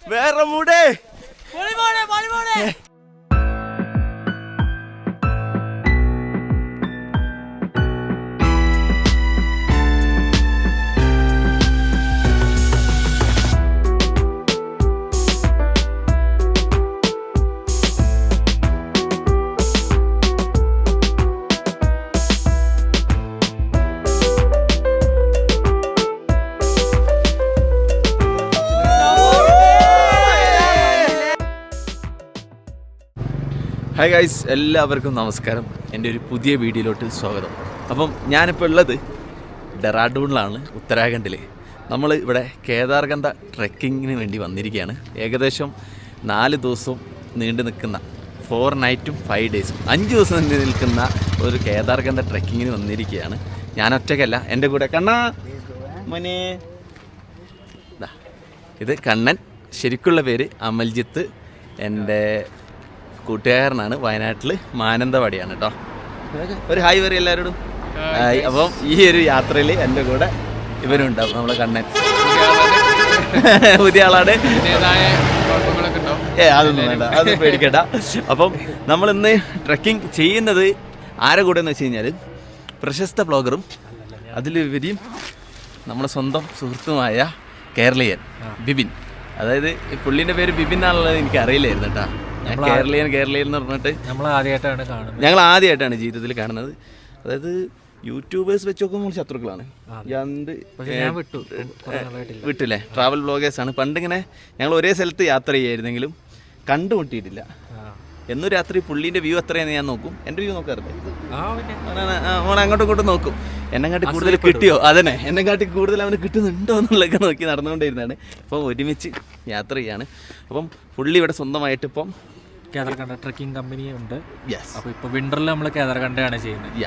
വേറെ മൂടേ hi guys, എല്ലാവർക്കും നമസ്കാരം. എൻ്റെ ഒരു പുതിയ വീഡിയോയിലോട്ട് സ്വാഗതം. അപ്പം ഞാനിപ്പോൾ ഉള്ളത് ഡെറാഡൂണിലാണ്, ഉത്തരാഖണ്ഡിൽ. നമ്മൾ ഇവിടെ കേദാർഗന്ധ ട്രെക്കിങ്ങിന് വേണ്ടി വന്നിരിക്കുകയാണ്. ഏകദേശം 4 ദിവസം നീണ്ടു നിൽക്കുന്ന 4 നൈറ്റും 5 ഡേയ്സും 5 ദിവസം നീണ്ടു നിൽക്കുന്ന ഒരു കേദാർഗന്ധ ട്രെക്കിങ്ങിന് വന്നിരിക്കുകയാണ്. ഞാൻ ഒറ്റയ്ക്കല്ല, എൻ്റെ കൂടെ കണ്ണാ മോനെ. ഇത് കണ്ണൻ, ശരിക്കുള്ള പേര് അമൽജിത്ത്. എൻ്റെ കൂട്ടുകാരനാണ്, വയനാട്ടിൽ മാനന്തവാടിയാണ് കേട്ടോ. ഒരു ഹായ് പറയും എല്ലാവരോടും. ഹായ്. അപ്പം ഈ ഒരു യാത്രയിൽ എൻ്റെ കൂടെ ഇവരുണ്ടാവും, നമ്മളെ കണ്ണൻ. പുതിയ ആളാണ്. അതൊന്നും വേണ്ട, അത് പേടിക്കണ്ട. അപ്പം നമ്മളിന്ന് ട്രക്കിംഗ് ചെയ്യുന്നത് ആരെ കൂടെ എന്ന് വെച്ച് കഴിഞ്ഞാൽ പ്രശസ്ത ബ്ലോഗറും അതിലുപരിയും നമ്മുടെ സ്വന്തം സുഹൃത്തുമായ കേരളീയൻ ബിബിൻ. അതായത് പുള്ളിൻ്റെ പേര് ബിബിൻ ആണുള്ളത് എനിക്ക് അറിയില്ലായിരുന്നു കേട്ടോ. കേരളീയൻ എന്ന് പറഞ്ഞിട്ട് ഞങ്ങൾ ആദ്യമായിട്ടാണ് ജീവിതത്തിൽ കാണുന്നത്. അതായത് യൂട്യൂബേഴ്സ് വെച്ച് നോക്കുമ്പോൾ ശത്രുക്കളാണ്. വിട്ടില്ലേ, ട്രാവൽ ബ്ലോഗേഴ്സാണ്. പണ്ടിങ്ങനെ ഞങ്ങൾ ഒരേ സ്ഥലത്ത് യാത്ര ചെയ്യായിരുന്നെങ്കിലും കണ്ടുമുട്ടിയിട്ടില്ല. എന്നും രാത്രി പുള്ളീൻ്റെ വ്യൂ എത്രയാണെന്ന് ഞാൻ നോക്കും, എൻ്റെ വ്യൂ നോക്കാറില്ല. അങ്ങോട്ടും ഇങ്ങോട്ടും നോക്കും. എന്നെക്കാട്ടി കൂടുതൽ കിട്ടിയോ, അതന്നെ എന്നെക്കാട്ടി കൂടുതൽ അവന് കിട്ടുന്നുണ്ടോ എന്നുള്ളതൊക്കെ നോക്കി നടന്നുകൊണ്ടിരുന്നതാണ്. അപ്പോൾ ഒരുമിച്ച് യാത്ര ചെയ്യാണ്. അപ്പം പുള്ളി ഇവിടെ സ്വന്തമായിട്ട് ഇപ്പം കേദാർഗന്ധ ട്രക്കിംഗ് കമ്പനി ഉണ്ട്. അപ്പോൾ ഇപ്പോൾ വിൻ്ററിൽ നമ്മൾ കേദാർഗന്ധയാണ് ചെയ്യുന്നത്.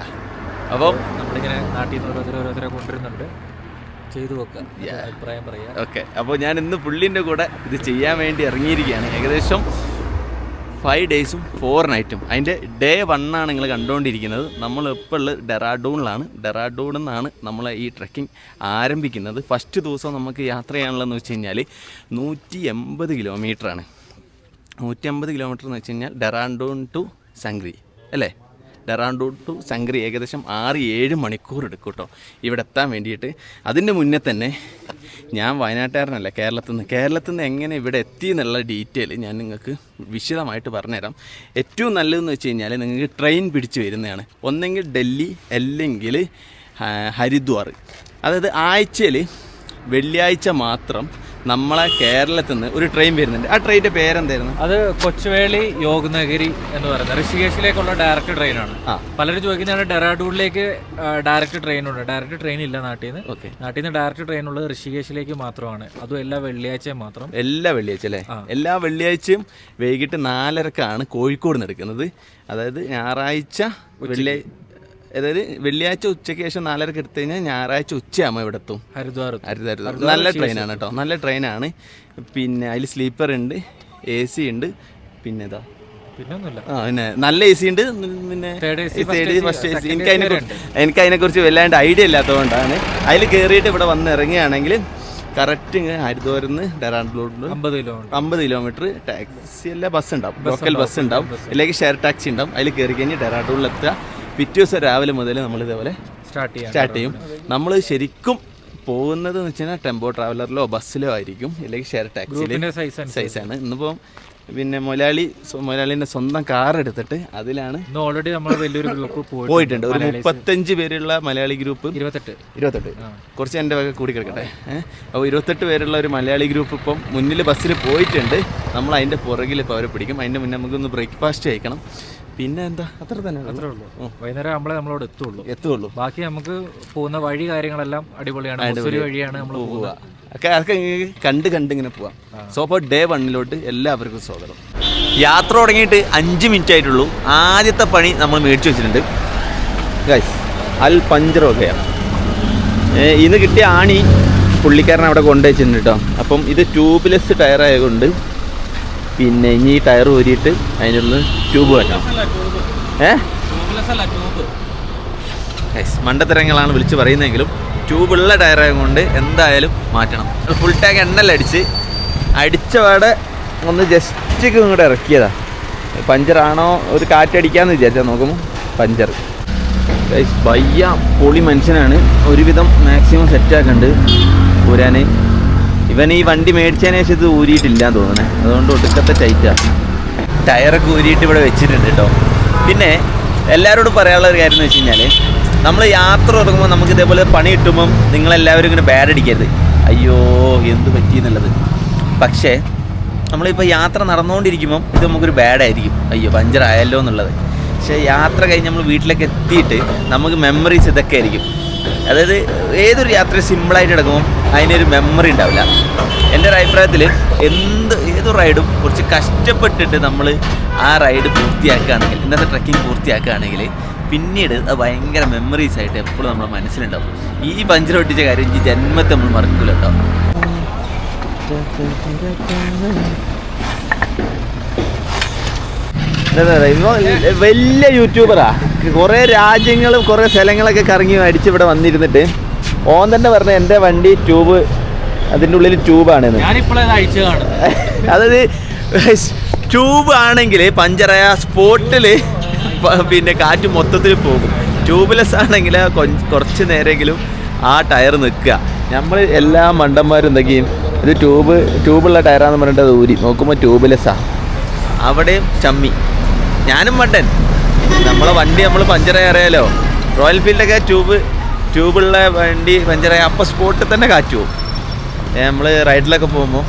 അപ്പം നമ്മളിങ്ങനെ നാട്ടിൽ നിന്ന് ഓരോരുത്തരെ കൊണ്ടുവരുന്നുണ്ട്, ചെയ്തു വെക്കുക, അഭിപ്രായം പറയുക. ഓക്കെ. അപ്പോൾ ഞാൻ ഇന്ന് പുള്ളീൻ്റെ കൂടെ ഇത് ചെയ്യാൻ വേണ്ടി ഇറങ്ങിയിരിക്കുകയാണ്. ഏകദേശം 5 ഡേയ്സും 4 നൈറ്റും. അതിൻ്റെ ഡേ 1 ആണ് നിങ്ങൾ കണ്ടുകൊണ്ടിരിക്കുന്നത്. നമ്മളിപ്പോൾ ഉള്ളത് ഡെറാഡൂണിലാണ്. ഡെറാഡൂണിൽ നിന്നാണ് നമ്മൾ ഈ ട്രക്കിംഗ് ആരംഭിക്കുന്നത്. ഫസ്റ്റ് ദിവസം നമുക്ക് യാത്ര ചെയ്യാനുള്ളതെന്ന് വെച്ച് കഴിഞ്ഞാൽ 180 കിലോമീറ്ററാണ്. 150 കിലോമീറ്റർ എന്ന് വെച്ച് കഴിഞ്ഞാൽ ഡെറാഡൂൺ ടു സംഗ്രി അല്ലേ? ഡെറാഡൂൺ ടു സംഗ്രി ഏകദേശം 6-7 മണിക്കൂർ എടുക്കും കേട്ടോ ഇവിടെ എത്താൻ വേണ്ടിയിട്ട്. അതിൻ്റെ മുന്നേ തന്നെ ഞാൻ വയനാട്ടുകാരനല്ല, കേരളത്തിൽ നിന്ന് എങ്ങനെ ഇവിടെ എത്തി എന്നുള്ള ഡീറ്റെയിൽ ഞാൻ നിങ്ങൾക്ക് വിശദമായിട്ട് പറഞ്ഞുതരാം. ഏറ്റവും നല്ലതെന്ന് വെച്ച് കഴിഞ്ഞാൽ നിങ്ങൾക്ക് ട്രെയിൻ പിടിച്ച് വരുന്നതാണ്. ഒന്നെങ്കിൽ ഡൽഹി അല്ലെങ്കിൽ ഹരിദ്വാർ. അതായത് ആഴ്ചയിൽ വെള്ളിയാഴ്ച മാത്രം നമ്മളെ കേരളത്തിൽ നിന്ന് ഒരു ട്രെയിൻ വരുന്നുണ്ട്. ആ ട്രെയിനിൻ്റെ പേരെന്തായിരുന്നു? അത് കൊച്ചുവേളി യോഗനഗരി എന്ന് പറയുന്നത് ഋഷികേശിലേക്കുള്ള ഡയറക്റ്റ് ട്രെയിനാണ്. പലരും ചോദിക്കുന്നതാണ് ഡെറാഡൂണിലേക്ക് ഡയറക്റ്റ് ട്രെയിൻ ഉണ്ട്. ഡയറക്റ്റ് ട്രെയിൻ ഇല്ല നാട്ടിൽ നിന്ന്. നാട്ടിൽ നിന്ന് ഡയറക്റ്റ് ട്രെയിൻ ഉള്ളത് ഋഷികേശിലേക്ക് മാത്രമാണ്. അതും എല്ലാ വെള്ളിയാഴ്ചയും മാത്രം. എല്ലാ വെള്ളിയാഴ്ച അല്ലേ? എല്ലാ വെള്ളിയാഴ്ചയും വൈകിട്ട് 4:30 കോഴിക്കോട് നിന്ന് എടുക്കുന്നത്. അതായത് ഞായറാഴ്ച അതായത് വെള്ളിയാഴ്ച ഉച്ചയ്ക്ക് ശേഷം 4:30 എടുത്തു കഴിഞ്ഞാൽ ഞായറാഴ്ച ഉച്ചയാകുമ്പോൾ ഇവിടെ എത്തും ഹരിദ്വാർ. നല്ല ട്രെയിനാണ് കേട്ടോ, നല്ല ട്രെയിനാണ്. പിന്നെ അതിൽ സ്ലീപ്പർ ഉണ്ട്, AC ഉണ്ട്, പിന്നെ പിന്നെ നല്ല AC ഉണ്ട്, പിന്നെ ഫസ്റ്റ് AC. എനിക്കതിനെക്കുറിച്ച് വല്ലാണ്ട് ഐഡിയ ഇല്ലാത്തതുകൊണ്ടാണ്. അതിൽ കയറിയിട്ട് ഇവിടെ വന്ന് ഇറങ്ങുകയാണെങ്കിൽ കറക്റ്റ് ഹരിദ്വാറിൽ നിന്ന് ഡെറാഡൂണിൽ 50 കിലോമീറ്റർ ടാക്സി അല്ല ബസ് ഉണ്ടാവും, ലോക്കൽ ബസ് ഉണ്ടാവും, അല്ലെങ്കിൽ ഷെയർ ടാക്സി ഉണ്ടാവും. അതിൽ കയറി കഴിഞ്ഞ് ഡെറാഡൂണിൽ എത്തുക. പിറ്റേ ദിവസം രാവിലെ മുതൽ നമ്മൾ ഇതേപോലെ സ്റ്റാർട്ട് ചെയ്യും. നമ്മൾ ശരിക്കും പോകുന്നത് എന്ന് വെച്ച് കഴിഞ്ഞാൽ ടെമ്പോ ട്രാവലറിലോ ബസ്സിലോ ആയിരിക്കും, അല്ലെങ്കിൽ ഷെയർ ടാക്സിയിലെ സൈസാണ്. ഇന്നിപ്പോൾ പിന്നെ മലയാളിൻ്റെ സ്വന്തം കാർ എടുത്തിട്ട് അതിലാണ് ഓൾറെഡി നമ്മൾ വലിയൊരു ഗ്രൂപ്പ് പോയിട്ടുണ്ട്. ഒരു 35 പേരുള്ള മലയാളി ഗ്രൂപ്പ്, 28 കുറച്ച് എൻ്റെ വക കൂടി കിടക്കട്ടെ. അപ്പോൾ 28 പേരുള്ള ഒരു മലയാളി ഗ്രൂപ്പ് ഇപ്പം മുന്നിൽ ബസ്സിൽ പോയിട്ടുണ്ട്. നമ്മൾ അതിൻ്റെ പുറകിൽ ഇപ്പോൾ അവരെ പിടിക്കും. അതിൻ്റെ മുന്നേ നമുക്കൊന്ന് ബ്രേക്ക്ഫാസ്റ്റ് കഴിക്കണം. പിന്നെ എന്താ, അത്ര തന്നെ അത്രേ ഉള്ളൂ. വൈകുന്നേരം ആകുമ്പോഴേ നമ്മളോട് എത്തുള്ളൂ. ബാക്കി നമുക്ക് പോകുന്ന വഴി കാര്യങ്ങളെല്ലാം അടിപൊളിയാണ്. വഴിയാണ് നമ്മൾ പോവുക. അതൊക്കെ കണ്ട് ഇങ്ങനെ പോവാം. സോ അപ്പോൾ ഡേ 1 എല്ലാവർക്കും സ്വാഗതം. യാത്ര തുടങ്ങിയിട്ട് 5 മിനിറ്റ് ആയിട്ടുള്ളൂ. ആദ്യത്തെ പണി നമ്മൾ മേടിച്ച് വെച്ചിട്ടുണ്ട് ഗൈസ്. അൽ പഞ്ചറൊക്കെയാണ്. ഇന്ന് കിട്ടിയ ആണി പുള്ളിക്കാരൻ അവിടെ കൊണ്ടുവച്ചിട്ടുണ്ട് കേട്ടോ. അപ്പം ഇത് ട്യൂബ്ലെസ് ടയറായതുകൊണ്ട് പിന്നെ ഇനി ഈ ടയർ ഊരിയിട്ട് അതിനുള്ള ട്യൂബ് വെക്കണം. മണ്ടത്തരങ്ങളാണ് വിളിച്ച് പറയുന്നതെങ്കിലും ട്യൂബുള്ള ടയറായത് കൊണ്ട് എന്തായാലും മാറ്റണം. ഫുൾ ടാങ്ക് എണ്ണല്ലടിച്ച് അടിച്ചപാടെ ഒന്ന് ജസ്റ്റ് ഇങ്ങോട്ട് ഇറക്കിയതാ. പഞ്ചറാണോ ഒരു കാറ്റടിക്കാന്ന് വിചാരിച്ചാൽ നോക്കുമ്പോൾ പഞ്ചർ. വയ്യ പൊളി മനുഷ്യനാണ്. ഒരുവിധം മാക്സിമം സെറ്റാക്കുന്നുണ്ട് ഊരാൻ. ഇവൻ ഈ വണ്ടി മേടിച്ചതിന് ശേഷം ഇത് ഊരിയിട്ടില്ലാന്ന് തോന്നണേ, അതുകൊണ്ട് ഒടുക്കത്തെ ടൈറ്റാണ്. ടയറൊക്കെ ഊരിയിട്ട് ഇവിടെ വെച്ചിട്ടുണ്ട് കേട്ടോ. പിന്നെ എല്ലാവരോടും പറയാനുള്ള ഒരു കാര്യം എന്ന് വെച്ച് കഴിഞ്ഞാൽ, നമ്മൾ യാത്ര തുടങ്ങുമ്പോൾ നമുക്ക് ഇതേപോലെ പണി കിട്ടുമ്പം നിങ്ങളെല്ലാവരും ഇങ്ങനെ ബാഡ് അടിക്കരുത്, അയ്യോ എന്ത് പറ്റി എന്നുള്ളത്. പക്ഷേ നമ്മളിപ്പോൾ യാത്ര നടന്നുകൊണ്ടിരിക്കുമ്പം ഇത് നമുക്കൊരു ബാഡായിരിക്കും, അയ്യോ പഞ്ചറായല്ലോ എന്നുള്ളത്. പക്ഷേ യാത്ര കഴിഞ്ഞ് നമ്മൾ വീട്ടിലേക്ക് എത്തിയിട്ട് നമുക്ക് മെമ്മറീസ് ഇതൊക്കെ ആയിരിക്കും. അതായത് ഏതൊരു യാത്ര സിമ്പിളായിട്ട് കിടക്കുമ്പം അതിനൊരു മെമ്മറി ഉണ്ടാവില്ല. എൻ്റെ ഒരു അഭിപ്രായത്തിൽ ഏതൊരു റൈഡും കുറച്ച് കഷ്ടപ്പെട്ടിട്ട് നമ്മൾ ആ റൈഡ് പൂർത്തിയാക്കുകയാണെങ്കിൽ, ഇന്നത്തെ ട്രക്കിംഗ് പൂർത്തിയാക്കുകയാണെങ്കിൽ പിന്നീട് അത് ഭയങ്കര മെമ്മറീസ് ആയിട്ട് എപ്പോഴും നമ്മുടെ മനസ്സിലുണ്ടാവും. ഈ പഞ്ചർ ഒട്ടിച്ച കാര്യം ഈ ജന്മത്തെ നമ്മൾ മറക്കൂല കേട്ടോ. വലിയ യൂട്യൂബറാ, കുറേ രാജ്യങ്ങളും കുറേ സ്ഥലങ്ങളൊക്കെ കറങ്ങി അടിച്ചിവിടെ വന്നിരുന്നിട്ട് ഓൻ തന്നെ പറഞ്ഞ എൻ്റെ വണ്ടി ട്യൂബ്, അതിൻ്റെ ഉള്ളിൽ ട്യൂബാണെന്ന്. അതായത് ട്യൂബ് ആണെങ്കിൽ പഞ്ചറായ സ്പോട്ടിൽ പിന്നെ കാറ്റ് മൊത്തത്തിൽ പോകും. ട്യൂബ്ലെസ് ആണെങ്കിൽ കുറച്ച് നേരമെങ്കിലും ആ ടയർ നിൽക്കുക. നമ്മൾ എല്ലാ മണ്ടന്മാരും എന്തൊക്കെയും ഇത് ട്യൂബുള്ള ടയറാന്ന് പറഞ്ഞിട്ട് അത് ഊരി നോക്കുമ്പോൾ ട്യൂബ്ലെസ്സാണ്. അവിടെയും ചമ്മി. ഞാനും മണ്ടൻ. നമ്മളെ വണ്ടി നമ്മൾ പഞ്ചറായി അറിയാലോ. റോയൽ ഫീൽഡൊക്കെ ട്യൂബുള്ള വണ്ടി പഞ്ചറായ അപ്പം സ്പോട്ടിൽ തന്നെ കാറ്റ് പോകും. നമ്മൾ റൈഡിലൊക്കെ പോകുമ്പോൾ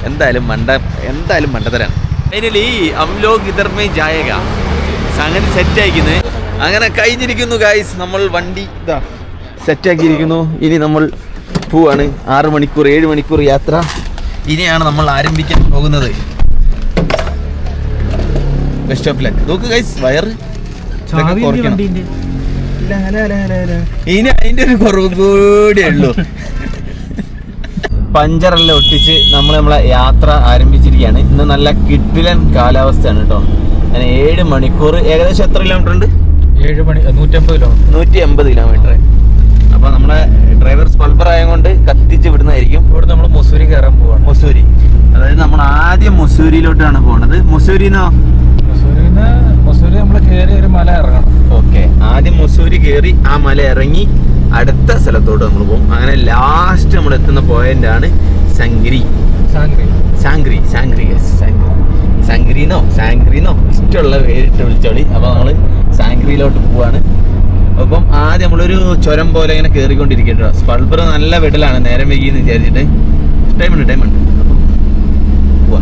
എന്തായാലും മണ്ടത്തരാണ്. ഫൈനലി അംലോക് ഇതർമേ ജായക സംഗതി സെറ്റ് അയക്കുന്നത് അങ്ങനെ കഴിഞ്ഞിരിക്കുന്നു ഗായ്സ്. നമ്മൾ വണ്ടി ഇതാ സെറ്റാക്കിയിരിക്കുന്നു. ഇനി നമ്മൾ പോവാണ്. 6 മണിക്കൂർ 7 മണിക്കൂർ യാത്ര ഇനിയാണ് നമ്മൾ ആരംഭിക്കാൻ പോകുന്നത്. ബസ് സ്റ്റോപ്പിലേക്ക് നോക്ക് ഗൈസ്, വയറ് കുറയ്ക്കണം. ഇനി അതിൻ്റെ ഒരു കുറവ് കൂടിയേ ഉള്ളൂ. പഞ്ചറെല്ലാം ഒട്ടിച്ച് നമ്മളെ യാത്ര ആരംഭിച്ചിരിക്കുകയാണ്. ഇന്ന് നല്ല കിടിലൻ കാലാവസ്ഥയാണ് കേട്ടോ. അങ്ങനെ 7 മണിക്കൂർ, ഏകദേശം എത്ര കിലോമീറ്റർ ഉണ്ട്? 180 കിലോമീറ്റർ. അപ്പോൾ നമ്മുടെ ഡ്രൈവർ സ്പൾബർ ആയതുകൊണ്ട് കത്തിച്ച് വിടുന്നതായിരിക്കും. ഇവിടെ നമ്മൾ മുസൂരി കയറാൻ പോവാണ്. മുസൂരി, അതായത് നമ്മൾ ആദ്യം മുസൂരിയിലോട്ടാണ് പോകുന്നത്. മുസൂരി നമ്മൾ കയറി ഒരു മല ഇറങ്ങണം. ഓക്കെ, ആദ്യം മുസൂരി കയറി ആ മല ഇറങ്ങി അടുത്ത സ്ഥലത്തോട്ട് നമ്മൾ പോകും. അങ്ങനെ ലാസ്റ്റ് നമ്മൾ എത്തുന്ന പോയിന്റാണ് സാങ്ക്രിന്നോ ഇഷ്ടമുള്ള പേരിട്ട് വിളിച്ചോളി. അപ്പോൾ നമ്മൾ സാങ്ക്രിയിലോട്ട് പോവാണ്. അപ്പം ആദ്യം നമ്മളൊരു ചുരം പോലെ ഇങ്ങനെ കയറിക്കൊണ്ടിരിക്കട്ടോ. സ്പൾബർ നല്ല വെടലാണ്, നേരം വൈകിയെന്ന് വിചാരിച്ചിട്ട്. ടൈമുണ്ട് അപ്പം പോവാ.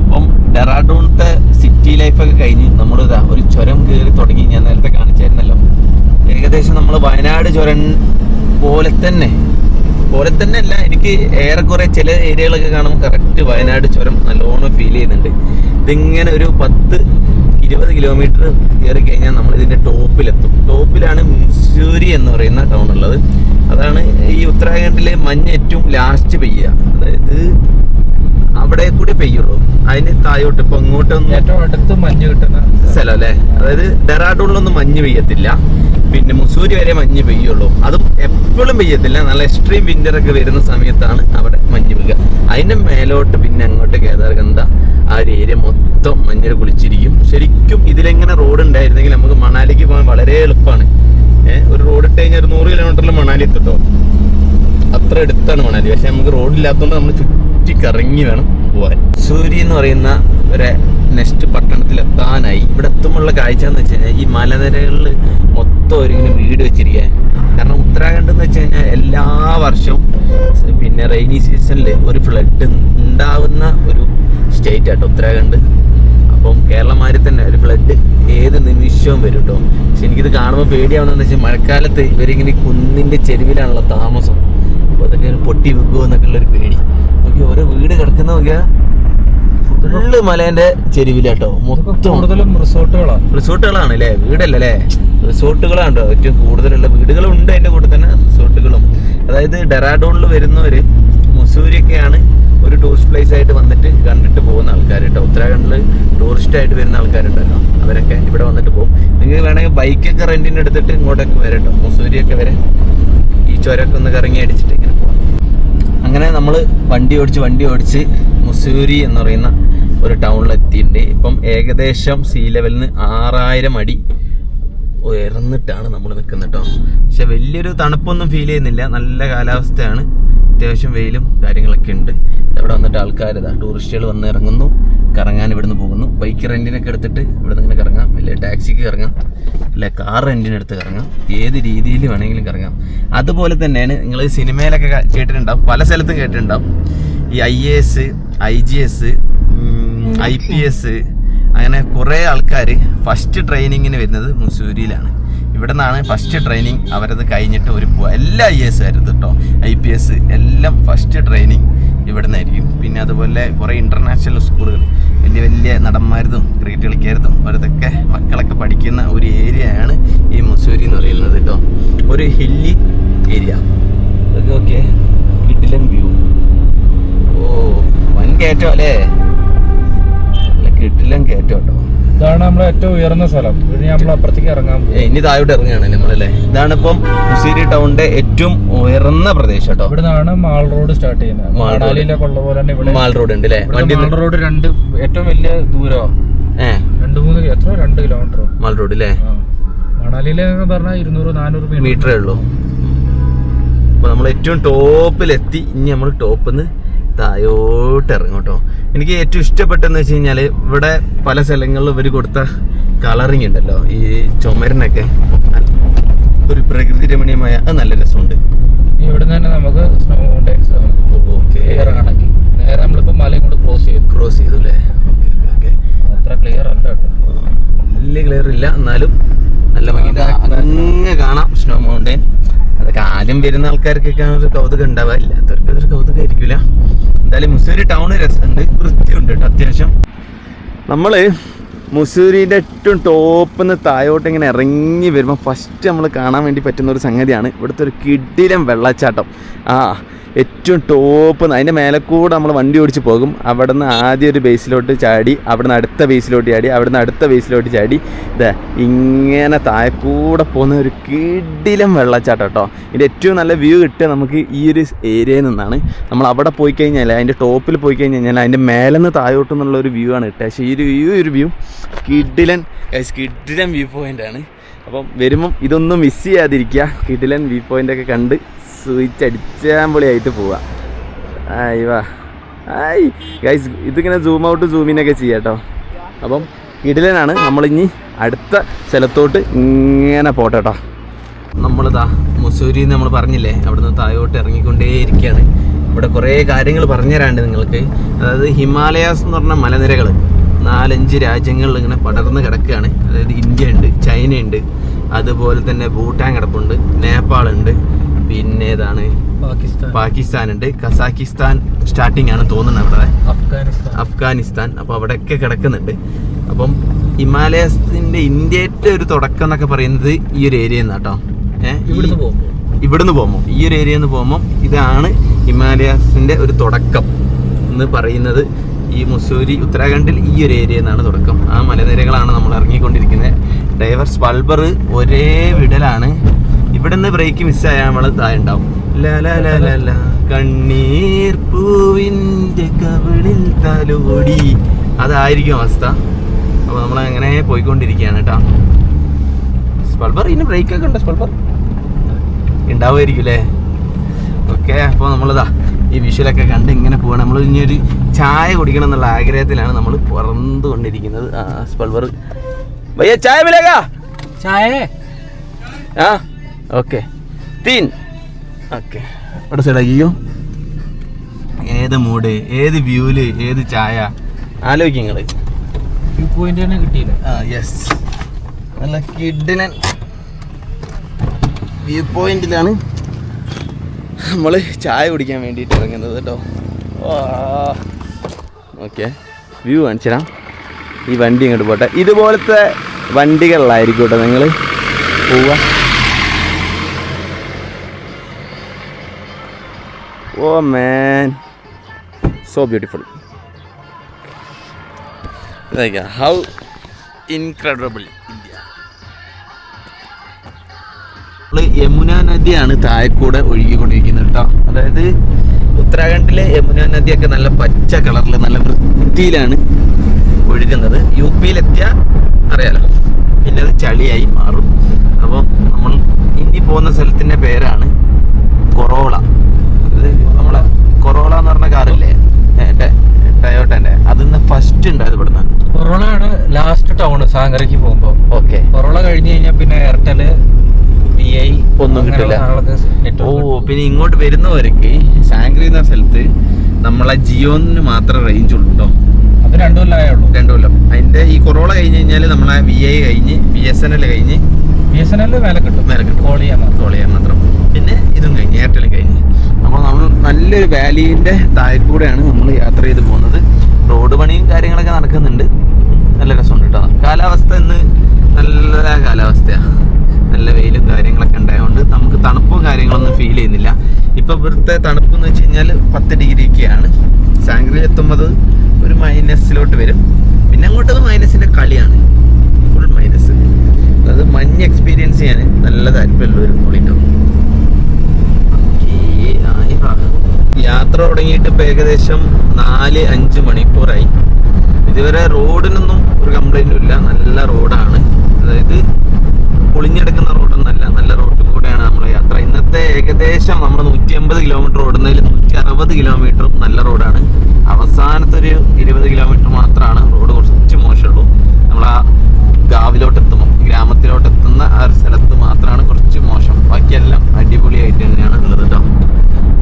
അപ്പം ഡെറാഡൂണത്തെ സിറ്റി ലൈഫൊക്കെ കഴിഞ്ഞ് നമ്മളിതാ ഒരു ചുരം കയറി തുടങ്ങി. ഞാൻ നേരത്തെ കാണിച്ചായിരുന്നല്ലോ. ഏകദേശം നമ്മൾ വയനാട് ചുരം പോലെ തന്നെ അല്ല, എനിക്ക് ഏറെക്കുറെ ചില ഏരിയകളൊക്കെ കാണുമ്പോൾ കറക്റ്റ് വയനാട് ചുരം നല്ലോണം ഫീൽ ചെയ്യുന്നുണ്ട്. ഇതിങ്ങനെ ഒരു 10-20 കിലോമീറ്റർ കയറി കഴിഞ്ഞാൽ നമ്മൾ ഇതിൻ്റെ ടോപ്പിലാണ് മുസൂരി എന്ന് പറയുന്ന ടൗൺ ഉള്ളത്. അതാണ് ഈ ഉത്തരാഖണ്ഡിലെ മഞ്ഞ് ഏറ്റവും ലാസ്റ്റ് പെയ്യുക. അതായത് അവിടെ കൂടി പെയ്യുള്ളൂ. അതിന് താഴോട്ട് ഇപ്പൊ ഇങ്ങോട്ടൊന്നും ഏറ്റവും അടുത്ത് മഞ്ഞ് കിട്ടുന്ന സ്ഥലം അല്ലേ. അതായത് ഡെറാഡൂണിലൊന്നും മഞ്ഞ് പെയ്യത്തില്ല, പിന്നെ മുസൂരി വരെ മഞ്ഞ് പെയ്യുള്ളൂ. അതും എപ്പോഴും പെയ്യത്തില്ല, നല്ല എക്സ്ട്രീം വിന്റർ ഒക്കെ വരുന്ന സമയത്താണ് അവിടെ മഞ്ഞ് പെയ്യുക. അതിന്റെ മേലോട്ട് പിന്നെ അങ്ങോട്ട് കേദാർഗന്ധ ആ ഒരു ഏരിയ മൊത്തം മഞ്ഞിൽ കുളിച്ചിരിക്കും. ശരിക്കും ഇതിലെങ്ങനെ റോഡ് ഉണ്ടായിരുന്നെങ്കിൽ നമുക്ക് മണാലിക്ക് പോകാൻ വളരെ എളുപ്പമാണ്. ഒരു റോഡ് ഇട്ട് കഴിഞ്ഞാൽ ഒരു 100 കിലോമീറ്ററിൽ മണാലി എത്തട്ടോ. അത്ര അടുത്താണ് മണാലി. പക്ഷെ നമുക്ക് റോഡില്ലാത്തതുകൊണ്ട് നമ്മൾ ചുറ്റിക്കറങ്ങി വേണം പോവാൻ. സൂരി എന്ന് പറയുന്ന ഒരു നെക്സ്റ്റ് പട്ടണത്തിലെത്താനായി. ഇവിടെ എത്തുമ്പോഴുള്ള കാഴ്ച എന്ന് വെച്ച് കഴിഞ്ഞാൽ ഈ മലനിരകളിൽ മൊത്തം ഒരിങ്ങനെ വീട് വെച്ചിരിക്കാൻ. കാരണം ഉത്തരാഖണ്ഡ് എന്ന് വെച്ച് കഴിഞ്ഞാൽ എല്ലാ വർഷവും പിന്നെ റെയിനി സീസണിൽ ഒരു ഫ്ലഡ് ഉണ്ടാവുന്ന ഒരു സ്റ്റേറ്റ് ആട്ടോ ഉത്തരാഖണ്ഡ്. അപ്പം കേരളമാരി തന്നെ ഒരു ഫ്ലഡ് ഏത് നിമിഷവും വരും കേട്ടോ. പക്ഷെ എനിക്കിത് കാണുമ്പോൾ പേടിയാവുന്നതെന്ന് വെച്ചാൽ മഴക്കാലത്ത് ഇവരിങ്ങനെ കുന്നിൻ്റെ ചെരുവിലാണല്ലോ താമസം. അപ്പോൾ അതൊക്കെ പൊട്ടി വിൽക്കുമോ എന്നൊക്കെ ഉള്ളൊരു പേടി. നോക്കി ഓരോ വീട് കിടക്കുന്ന നോക്കിയാൽ ഫുള്ള് മലേന്റെ ചെരുവിലാട്ടോ. മൊത്തം കൂടുതലും റിസോർട്ടുകളാണ് അല്ലേ, വീടല്ലേ. റിസോർട്ടുകളാണ് ഏറ്റവും കൂടുതലുള്ള. വീടുകളും ഉണ്ട് അതിന്റെ കൂടെ തന്നെ റിസോർട്ടുകളും. അതായത് ഡെറാഡൂണിൽ വരുന്നവര് മുസൂരിയൊക്കെയാണ് ഒരു ടൂറിസ്റ്റ് പ്ലേസ് ആയിട്ട് വന്നിട്ട് കണ്ടിട്ട് പോകുന്ന ആൾക്കാർ കേട്ടോ. ഉത്തരാഖണ്ഡിൽ ടൂറിസ്റ്റ് ആയിട്ട് വരുന്ന ആൾക്കാരുണ്ടല്ലോ, അവരൊക്കെ ഇവിടെ വന്നിട്ട് പോകും. നിങ്ങൾക്ക് വേണമെങ്കിൽ ബൈക്കൊക്കെ റെന്റിന് എടുത്തിട്ട് ഇങ്ങോട്ടൊക്കെ വരട്ടോ, മുസൂരിയൊക്കെ വരെ ഈ ചുരമൊക്കെ ഒന്ന് കറങ്ങി അടിച്ചിട്ട് ഇങ്ങനെ പോകാം. അങ്ങനെ നമ്മൾ വണ്ടി ഓടിച്ച് മുസൂരി എന്ന് പറയുന്ന ഒരു ടൗണിൽ എത്തിയിട്ടുണ്ട്. ഇപ്പം ഏകദേശം സീ ലെവലിൽ നിന്ന് 6000 അടി ഉയർന്നിട്ടാണ് നമ്മൾ നിൽക്കുന്നത് കേട്ടോ. പക്ഷെ വലിയൊരു തണുപ്പൊന്നും ഫീൽ ചെയ്യുന്നില്ല, നല്ല കാലാവസ്ഥയാണ്, അത്യാവശ്യം വെയിലും കാര്യങ്ങളൊക്കെ ഉണ്ട്. ഇവിടെ വന്നിട്ട് ആൾക്കാർ ടൂറിസ്റ്റുകൾ വന്ന് ഇറങ്ങുന്നു, കറങ്ങാൻ ഇവിടുന്ന് പോകുന്നു. ബൈക്ക് റെൻറ്റിനൊക്കെ എടുത്തിട്ട് ഇവിടെ നിന്ന് ഇങ്ങനെ കറങ്ങാം, അല്ലെ ടാക്സിക്ക് കറങ്ങാം, അല്ലെ കാർ റെൻറ്റിനെടുത്ത് കറങ്ങാം, ഏത് രീതിയിൽ വേണമെങ്കിലും കറങ്ങാം. അതുപോലെ തന്നെയാണ് നിങ്ങൾ സിനിമയിലൊക്കെ കേട്ടിട്ടുണ്ടാവും, പല സ്ഥലത്തും കേട്ടിട്ടുണ്ടാവും, ഈ IAS, IGS, IPS അങ്ങനെ കുറേ ആൾക്കാർ ഫസ്റ്റ് ട്രെയിനിങ്ങിന് വരുന്നത് മുസൂരിയിലാണ്. ഇവിടെ നിന്നാണ് ഫസ്റ്റ് ട്രെയിനിങ്. അവരത് കഴിഞ്ഞിട്ട് ഒരു പോവുക. എല്ലാ IAS ആയിരുന്നു കേട്ടോ, IPS എല്ലാം ഫസ്റ്റ് ട്രെയിനിങ് ഇവിടെ നിന്നായിരിക്കും. പിന്നെ അതുപോലെ കുറേ ഇൻ്റർനാഷണൽ സ്കൂളുകൾ, വലിയ വലിയ നടന്മാരതും ക്രിക്കറ്റ് കളിക്കാരതും അവരതൊക്കെ മക്കളൊക്കെ പഠിക്കുന്ന ഒരു ഏരിയയാണ് ഈ മുസൂരി എന്ന് പറയുന്നത് കേട്ടോ. ഒരു ഹില്ലി ഏരിയ. ഓക്കെ, കിടിലൻ വ്യൂ. ഓ, വൻ കയറ്റം അല്ലേ, കിടിലൻ കയറ്റം കേട്ടോ. ഇതാണ് നമ്മളെ ഏറ്റവും ഉയർന്ന സ്ഥലം. ഇനി നമ്മൾ അപ്പുറത്തേക്ക് ഇറങ്ങാം. ഇനി താഴോട്ട് ഇറങ്ങുകയാണ് നമ്മളല്ലേ. ഇതാണ് ഇപ്പം മുസൂരി ടൗണിന്റെ ഏറ്റവും ഉയർന്ന പ്രദേശം കേട്ടോ. ഇവിടുന്നാണ് മാൾ റോഡ് സ്റ്റാർട്ട് ചെയ്യുന്നത്. മണാലിയിലേക്കുള്ള പോലെ തന്നെ ഇവിടെ മാൾ റോഡ് ഉണ്ട് അല്ലേ. മാൾ റോഡ് ഏറ്റവും വലിയ ദൂരമാണ്, 2 കിലോമീറ്റർ മാൾ റോഡ് അല്ലേ. മണാലിയിലെന്ന് പറഞ്ഞാൽ 200-400 മീറ്ററേ ഉള്ളൂ. അപ്പൊ നമ്മൾ ഏറ്റവും ടോപ്പിലെത്തി. ഇനി നമ്മൾ ടോപ്പിൽ നിന്ന് താഴോട്ട് ഇറങ്ങും കേട്ടോ. എനിക്ക് ഏറ്റവും ഇഷ്ടപ്പെട്ടെന്ന് വെച്ച് കഴിഞ്ഞാൽ ഇവിടെ പല സ്ഥലങ്ങളിലും ഇവർ കൊടുത്ത കളറിങ് ഉണ്ടല്ലോ, ഈ ചുമരിനൊക്കെ ഒരു പ്രകൃതി രമണീയമായ, അത് നല്ല രസമുണ്ട്. ഇവിടെ തന്നെ നമുക്ക് നേരെ നമ്മളിപ്പോ മലയും കൂടെ ക്രോസ് ചെയ്തു അല്ലേ. അത്ര ക്ലിയർ അല്ല കേട്ടോ, വലിയ ക്ലിയർ ഇല്ല, എന്നാലും നല്ല ഭംഗി അങ്ങ് കാണാം. സ്നോ മൗണ്ടൈൻ അതൊക്കെ ആദ്യം വരുന്ന ആൾക്കാർക്കൊക്കെ ഒരു കൗതുകം ഉണ്ടാവുക, ഇല്ലാത്തവർക്ക് അതൊരു കൗതുകം ആയിരിക്കില്ല. എന്തായാലും മുസൂരി ടൗൺ രസമുണ്ട്, വൃത്തിയുണ്ട് കേട്ടോ അത്യാവശ്യം. നമ്മൾ മുസൂരിൻ്റെ ഏറ്റവും ടോപ്പിൽ നിന്ന് താഴോട്ട് ഇങ്ങനെ ഇറങ്ങി വരുമ്പോൾ ഫസ്റ്റ് നമ്മൾ കാണാൻ വേണ്ടി പറ്റുന്ന ഒരു സംഗതിയാണ് ഇവിടുത്തെ ഒരു കിടിലൻ വെള്ളച്ചാട്ടം. ഏറ്റവും ടോപ്പ് അതിൻ്റെ മേലെ കൂടെ നമ്മൾ വണ്ടി ഓടിച്ച് പോകും. അവിടെ നിന്ന് ആദ്യം ഒരു ബേസിലോട്ട് ചാടി, അവിടെ നിന്ന് അടുത്ത ബേസിലോട്ട് ചാടി, അവിടെ നിന്ന് അടുത്ത ബേസിലോട്ട് ചാടി, ഇങ്ങനെ താഴെക്കൂടെ പോകുന്ന ഒരു കിടിലൻ വെള്ളച്ചാട്ടം കേട്ടോ. ഇതിൻ്റെ ഏറ്റവും നല്ല വ്യൂ കിട്ടുക നമുക്ക് ഈ ഒരു ഏരിയയിൽ നിന്നാണ്. നമ്മൾ അവിടെ പോയി കഴിഞ്ഞാൽ, അതിൻ്റെ ടോപ്പിൽ പോയി കഴിഞ്ഞാൽ അതിൻ്റെ മേലെ നിന്ന് താഴോട്ട് എന്നുള്ള ഒരു വ്യൂ ആണ് കിട്ടുക. പക്ഷേ ഈ ഒരു വ്യൂ കിടിലൻ വ്യൂ പോയിൻ്റാണ്. അപ്പം വരുമ്പം ഇതൊന്നും മിസ് ചെയ്യാതിരിക്കുക. കിടിലൻ വ്യൂ പോയിൻ്റൊക്കെ കണ്ട് സ്വിച്ച് അടിച്ചാൻ പൊളിയായിട്ട് പോവാം. ഗൈസ് ഇതിങ്ങനെ സൂം ഔട്ട് സൂമിനൊക്കെ ചെയ്യാം കേട്ടോ. അപ്പം കിടിലനാണ്. നമ്മളിനി അടുത്ത സ്ഥലത്തോട്ട് ഇങ്ങനെ പോട്ടെ കേട്ടോ. നമ്മളിതാ മുസൂരി നമ്മൾ പറഞ്ഞില്ലേ, അവിടെ നിന്ന് താഴോട്ട് ഇറങ്ങിക്കൊണ്ടേ ഇരിക്കുകയാണ്. ഇവിടെ കുറേ കാര്യങ്ങൾ പറഞ്ഞു തരാണ്ട് നിങ്ങൾക്ക്. അതായത് ഹിമാലയാസ് എന്ന് പറഞ്ഞ മലനിരകൾ 4-5 രാജ്യങ്ങളിൽ ഇങ്ങനെ പടർന്ന് കിടക്കുകയാണ്. അതായത് ഇന്ത്യ ഉണ്ട്, ചൈന ഉണ്ട്, അതുപോലെ തന്നെ ഭൂട്ടാൻ കിടപ്പുണ്ട്, നേപ്പാളുണ്ട്, പിന്നെ ഏതാണ് പാകിസ്ഥാൻ ഉണ്ട്, കസാക്കിസ്ഥാൻ സ്റ്റാർട്ടിങ് ആണ് തോന്നുന്നത്, അവിടെ അഫ്ഗാനിസ്ഥാൻ. അപ്പോൾ അവിടെയൊക്കെ കിടക്കുന്നുണ്ട്. അപ്പം ഹിമാലയസിൻ്റെ ഇന്ത്യയുടെ ഒരു തുടക്കം എന്നൊക്കെ പറയുന്നത് ഈ ഒരു ഏരിയ എന്നാട്ടോ. ഇവിടുന്ന് പോകുമ്പോൾ ഈ ഒരു ഏരിയയിൽ നിന്ന് പോകുമ്പം ഇതാണ് ഹിമാലയസിൻ്റെ ഒരു തുടക്കം എന്ന് പറയുന്നത്. ഈ മുസൂരി ഉത്തരാഖണ്ഡിൽ ഈ ഒരു ഏരിയ എന്നാണ് തുടക്കം. ആ മലനിരകളാണ് നമ്മൾ ഇറങ്ങിക്കൊണ്ടിരിക്കുന്നത്. ഡ്രൈവർ സ്പൾബർ ഒരേ വിടലാണ്. ഇവിടെ നിന്ന് ബ്രേക്ക് മിസ്സായാൽ നമ്മൾ താഴെ ഉണ്ടാവും. കണ്ണീർ പൂവിൻ്റെ കവിളിൽ തലോടി, അതായിരിക്കും അവസ്ഥ. അപ്പോൾ നമ്മളങ്ങനെ പോയിക്കൊണ്ടിരിക്കുകയാണ് കേട്ടോ. സ്പൾബർ ഇനി ബ്രേക്കൊക്കെ ഉണ്ടോ? സ്പൾബർ ഉണ്ടാവുമായിരിക്കും അല്ലേ. ഓക്കെ, അപ്പോൾ നമ്മളിതാ ഈ വിഷ്വലൊക്കെ കണ്ട് ഇങ്ങനെ പോവാണ്. നമ്മൾ ഇനിയൊരു ചായ കുടിക്കണം എന്നുള്ള ആഗ്രഹത്തിലാണ് നമ്മൾ പറന്നുകൊണ്ടിരിക്കുന്നത്. സ്പൾബർ ഭയ്യ ചായ മിലേഗാ? ചായ ഓക്കെ 3. ഓക്കെ, ഇവിടെ സൈഡാക്കിയോ. ഏത് മൂഡ്, ഏത് വ്യൂല്, ഏത് ചായ ആലോചിക്കും നിങ്ങൾ. വ്യൂ പോയിന്റ് തന്നെ കിട്ടിയില്ല. യെസ്, നല്ല കിഡിലൻ വ്യൂ പോയിന്റിലാണ് നമ്മൾ ചായ കുടിക്കാൻ വേണ്ടിയിട്ട് ഇറങ്ങുന്നത് കേട്ടോ. ഓക്കെ, വ്യൂ കാണിച്ചു തരാം. ഈ വണ്ടി ഇങ്ങോട്ട് പോട്ടെ. ഇതുപോലത്തെ വണ്ടികളിലായിരിക്കും കേട്ടോ നിങ്ങൾ പോവുക. Oh man, so beautiful. How incredible India. Yamuna നദിയാണ് താഴെക്കൂടെ ഒഴുകിക്കൊണ്ടിരിക്കുന്നത് കേട്ടോ. അതായത് ഉത്തരാഖണ്ഡിലെ യമുന നദിയൊക്കെ നല്ല പച്ച കളറിൽ നല്ല വൃത്തിയിലാണ് ഒഴുകുന്നത്. യു പിയിലെത്തിയ അറിയാലോ, പിന്നെ അത് ചളിയായി മാറും. അപ്പോൾ നമ്മൾ ഇനി പോകുന്ന സ്ഥലത്തിൻ്റെ പേരാണ് കൊറോള. ഇത് നമ്മളെ കൊറോള എന്ന് പറഞ്ഞ കാറില്ലേ, ടയോട്ടൻ്റെ, അതിന്ന് ഫസ്റ്റ് ഉണ്ടായത് ഇവിടുന്ന്. കൊറോളയാണ് ലാസ്റ്റ് ടൗൺ സാങ്കരയ്ക്ക് പോകുമ്പോൾ. ഓക്കെ, കൊറോള കഴിഞ്ഞ് കഴിഞ്ഞാൽ പിന്നെ എയർടെൽ, VI ഒന്നും കിട്ടില്ല. ഓ, പിന്നെ ഇങ്ങോട്ട് വരുന്നവർക്ക് സാങ്കരി എന്ന സ്ഥലത്ത് നമ്മളെ ജിയോന് മാത്രമേ റേഞ്ച് ഉള്ളൂ കേട്ടോ. അത് 2 കൊല്ലമായുള്ളൂ. 2 കൊല്ലം. അതിന്റെ ഈ കൊറോള കഴിഞ്ഞ് കഴിഞ്ഞാൽ നമ്മളെ VI കഴിഞ്ഞ് BSNL കഴിഞ്ഞ് BSNL മേലെ കിട്ടും, കോൾ ചെയ്യാൻ മാത്രം. പിന്നെ ഇതും കഴിഞ്ഞ് എയർടെൽ കഴിഞ്ഞ്. അപ്പോൾ നമ്മൾ നല്ലൊരു വാലിന്റെ താഴെ കൂടെയാണ് നമ്മൾ യാത്ര ചെയ്ത് പോകുന്നത്. റോഡ് പണിയും കാര്യങ്ങളൊക്കെ നടക്കുന്നുണ്ട്. നല്ല രസമുണ്ട് കേട്ടോ. കാലാവസ്ഥ ഇന്ന് നല്ല കാലാവസ്ഥയാണ്. നല്ല വെയിലും കാര്യങ്ങളൊക്കെ ഉണ്ടായതുകൊണ്ട് നമുക്ക് തണുപ്പോ കാര്യങ്ങളൊന്നും ഫീൽ ചെയ്യുന്നില്ല. ഇപ്പൊ ഇവിടുത്തെ തണുപ്പ് എന്ന് വെച്ച് കഴിഞ്ഞാൽ 10 ഡിഗ്രിയൊക്കെയാണ്. സാങ്കറിയിൽ എത്തുമ്പോൾ ഒരു മൈനസിലോട്ട് വരും. പിന്നെ അങ്ങോട്ടത് മൈനസിന്റെ കളിയാണ്, ഫുൾ മൈനസ്. അത് മഞ്ഞ് എക്സ്പീരിയൻസ് ചെയ്യാൻ നല്ല താല്പര്യമുള്ള ഒരു മോളിട്ടോ. യാത്ര തുടങ്ങിയിട്ട് ഇപ്പൊ ഏകദേശം 4-5 മണിക്കൂറായി. ഇതുവരെ റോഡിനൊന്നും ഒരു കംപ്ലൈന്റും ഇല്ല. നല്ല റോഡാണ്, അതായത് പൊളിഞ്ഞെടുക്കുന്ന റോഡൊന്നല്ല, നല്ല റോഡിൽ കൂടെയാണ് നമ്മളെ യാത്ര. ഇന്നത്തെ ഏകദേശം നമ്മൾ 150 കിലോമീറ്റർ ഓടുന്നതിൽ 160 കിലോമീറ്ററും നല്ല റോഡാണ്. അവസാനത്തെ ഒരു 20 കിലോമീറ്റർ മാത്രമാണ് റോഡ് കുറച്ച് മോശമുള്ളൂ. നമ്മൾ ആ ഗാവിലോട്ടെത്തുമ്പോൾ, ഗ്രാമത്തിലോട്ടെത്തുന്ന ആ ഒരു സ്ഥലത്ത് മാത്രമാണ് കുറച്ച് മോശം. ബാക്കിയെല്ലാം അടിപൊളിയായിട്ട് തന്നെയാണ് ഉള്ളത് കേട്ടോ.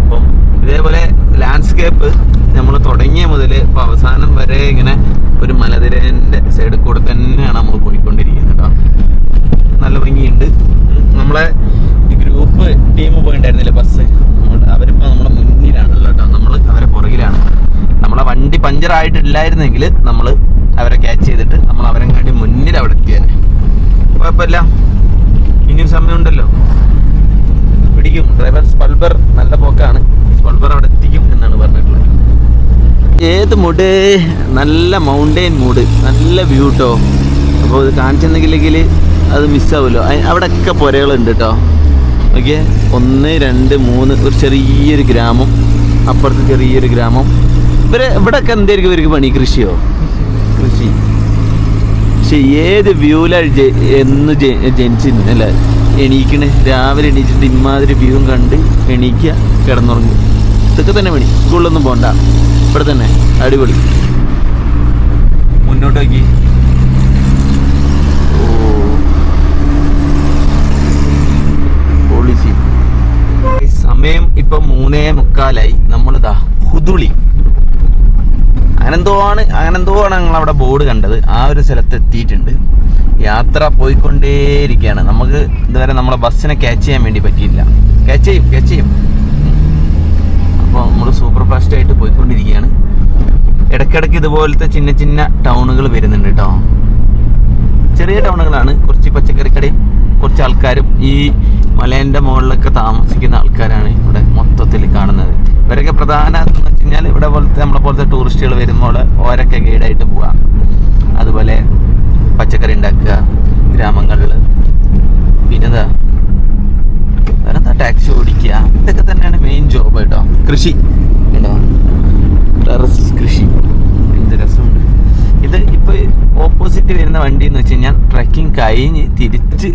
അപ്പം ഇതേപോലെ ലാൻഡ്സ്കേപ്പ് നമ്മൾ തുടങ്ങിയ മുതൽ ഇപ്പോൾ അവസാനം വരെ ഇങ്ങനെ ഒരു മലനിരേൻ്റെ സൈഡിൽ കൂടെ തന്നെയാണ് നമ്മൾ പോയിക്കൊണ്ടിരിക്കുന്നത് കേട്ടോ. നല്ല ഭംഗിയുണ്ട്. നമ്മളെ ഗ്രൂപ്പ് ടീം പോയിണ്ടായിരുന്നില്ലേ, ബസ്, അവരിപ്പോൾ നമ്മുടെ മുന്നിലാണല്ലോ കേട്ടോ. നമ്മൾ അവരെ പുറകിലാണ്. നമ്മളെ വണ്ടി പഞ്ചറായിട്ടില്ലായിരുന്നെങ്കിൽ നമ്മൾ അവരെ ക്യാച്ച് ചെയ്തിട്ട് നമ്മൾ അവരെങ്ങാണ്ടി മുന്നിൽ അവിടെ എത്തിയാൽ കുഴപ്പമില്ല. ഇനിയും സമയമുണ്ടല്ലോ, പിടിക്കും. ഡ്രൈവർ സ്പൾബർ നല്ല പോക്കാണ്. സ്പൾബർ അവിടെ എത്തിക്കും എന്നാണ് പറഞ്ഞിട്ടുള്ളത്. ഏത് മൂഡ്, നല്ല മൗണ്ടെയിൻ മൂഡ്, നല്ല വ്യൂ കേട്ടോ. അപ്പോൾ ഇത് കാണിച്ചെന്നെങ്കിൽ അത് മിസ്സാവുമല്ലോ. അവിടെയൊക്കെ പുരകളുണ്ട് കേട്ടോ. ഓക്കെ, 1, 2, 3 ഒരു ചെറിയൊരു ഗ്രാമം, അപ്പുറത്ത് ചെറിയൊരു ഗ്രാമം. ഇവിടെയൊക്കെ എന്തായിരിക്കും ഇവർക്ക് പണി? കൃഷി. പക്ഷെ ഏത് വ്യൂവിലാണ് എന്ന് ജനിച്ചിരുന്നു അല്ലേ? എണീക്കണേ, രാവിലെ എണീച്ചിട്ട് ഇമാതിരി വ്യൂവും കണ്ട് എണീക്കുക, കിടന്നുറങ്ങുക. ഇതൊക്കെ തന്നെ പണി. സ്കൂളിലൊന്നും പോകണ്ട, ഇവിടെ തന്നെ അടിപൊളി. മുന്നോട്ട് നോക്കി. സമയം ഇപ്പൊ 3:45. നമ്മളിതാ ഹുദുളി അങ്ങനെന്തോആണ് ഞങ്ങൾ അവിടെ ബോർഡ് കണ്ടത്. ആ ഒരു സ്ഥലത്ത് എത്തിയിട്ടുണ്ട്. യാത്ര പോയിക്കൊണ്ടേയിരിക്കുകയാണ്. നമുക്ക് ഇതുവരെ നമ്മളെ ബസ്സിനെ ക്യാച്ച് ചെയ്യാൻ വേണ്ടി പറ്റിയില്ല. ക്യാച്ച് ചെയ്യും. അപ്പോൾ നമ്മൾ സൂപ്പർ ഫാസ്റ്റ് ആയിട്ട് പോയിക്കൊണ്ടിരിക്കുകയാണ്. ഇടയ്ക്കിടയ്ക്ക് ഇതുപോലത്തെ ചിന്ന ടൗണുകൾ വരുന്നുണ്ട് കേട്ടോ. ചെറിയ ടൗണുകളാണ്. കുറച്ച് പച്ചക്കറിക്കടയും കുറച്ച് ആൾക്കാരും ഈ മലേൻ്റെ മുകളിലൊക്കെ താമസിക്കുന്ന ആൾക്കാരാണ് ഇവിടെ മൊത്തത്തിൽ കാണുന്നത്. ഇവരൊക്കെ പ്രധാന എന്ന് വെച്ച് കഴിഞ്ഞാൽ ഇവിടെ പോലത്തെ നമ്മളെ പോലത്തെ ടൂറിസ്റ്റുകൾ വരുമ്പോൾ ഓരൊക്കെ ഗൈഡായിട്ട് പോവുക, അതുപോലെ പച്ചക്കറി ഉണ്ടാക്കുക ഗ്രാമങ്ങളിൽ. പിന്നെന്താ വേറെന്താ, ടാക്സി ഓടിക്കുക. ഇതൊക്കെ തന്നെയാണ് മെയിൻ ജോബ് കേട്ടോ. കൃഷി കേട്ടോ, ടെറസ് കൃഷി. എന്ത് രസമുണ്ട്. ഇത് ഇപ്പോൾ ഓപ്പോസിറ്റ് വരുന്ന വണ്ടി എന്ന് വെച്ച് കഴിഞ്ഞാൽ ട്രക്കിംഗ് കഴിഞ്ഞ് തിരിച്ച്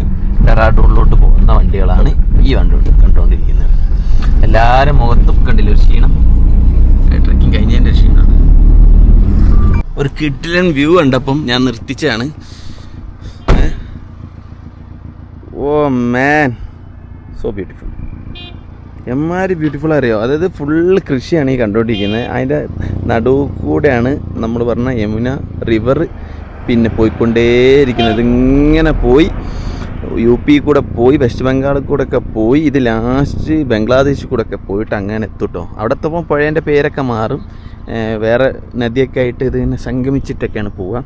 ഡെറാഡൂണിലോട്ട് പോകുന്ന വണ്ടികളാണ് ഈ വണ്ടി കണ്ടുകൊണ്ടിരിക്കുന്നത്. എല്ലാവരും മുഖത്തും കണ്ടില്ല ഒരു ക്ഷീണം, ട്രക്കിംഗ് കഴിഞ്ഞതിൻ്റെ ക്ഷീണമാണ്. ഒരു കിഡിലൻ വ്യൂ കണ്ടപ്പം ഞാൻ നിർത്തിച്ചാണ്. ഓ മാൻ, സോ ബ്യൂട്ടിഫുൾ. എമ്മാതിരി ബ്യൂട്ടിഫുൾ അറിയോ. അതായത് ഫുള്ള് കൃഷിയാണ് ഈ കണ്ടുകൊണ്ടിരിക്കുന്നത്. അതിൻ്റെ നടുവ് കൂടെയാണ് നമ്മൾ പറഞ്ഞ യമുന റിവർ പിന്നെ പോയിക്കൊണ്ടേയിരിക്കുന്നത്. ഇങ്ങനെ പോയി UP കൂടെ പോയി വെസ്റ്റ് ബംഗാൾ കൂടെ ഒക്കെ പോയി ഇത് ലാസ്റ്റ് ബംഗ്ലാദേശിൽ കൂടെ ഒക്കെ പോയിട്ട് അങ്ങനെ എത്തുട്ടോ. അവിടെ എത്തുമ്പോൾ പുഴേൻ്റെ പേരൊക്കെ മാറും, വേറെ നദിയൊക്കെ ആയിട്ട് ഇതിനെ സംഗമിച്ചിട്ടൊക്കെയാണ് പോവുക.